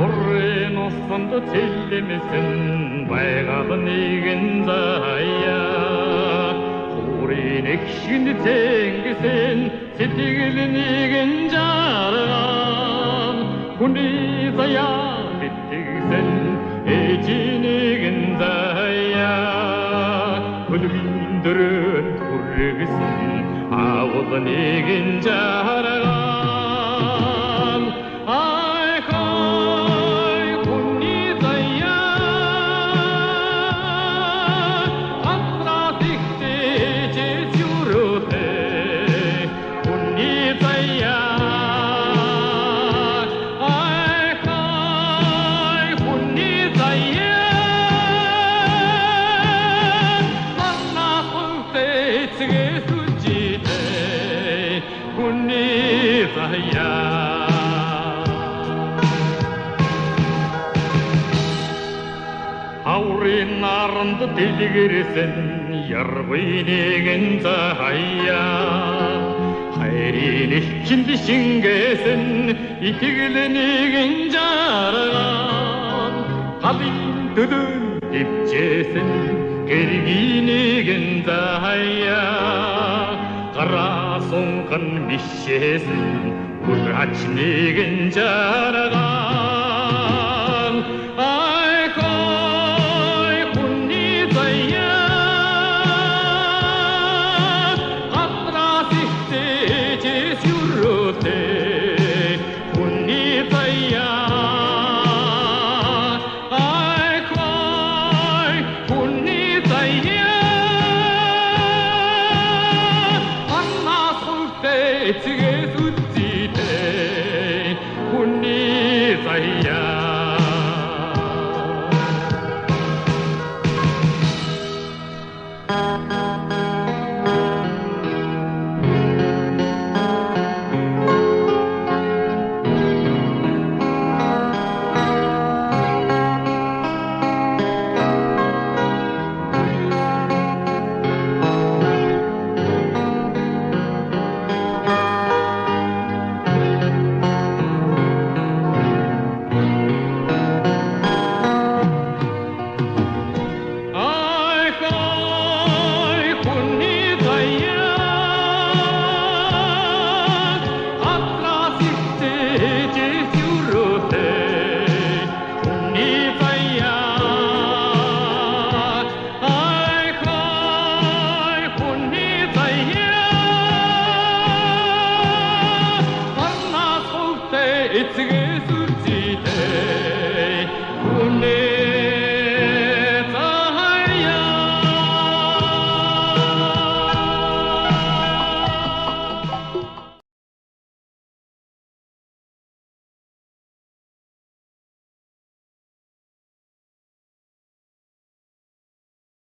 Хүрэн усанд цэлэмсэн байгаад нэгэн заяа хүрэн ихшин зэнгэсэн сэтгэл нэгэн жаргал хүний заяа битгсэн ээжи нэгэн заяа хөлбийн дөрөнд хүргэсэн аавд нэгэн жаргал Аурын наранд дэлгэрсэн ярбый нэгэн заяа хайрын элчинд шингээсэн итгэл нэгэн жаргал халын төлөв дэвжээсэн гэргийн нэгэн заяа гараа сунган мишээсэн үргач нэгэн жаргал 에츠게 수지대 훈니 사이야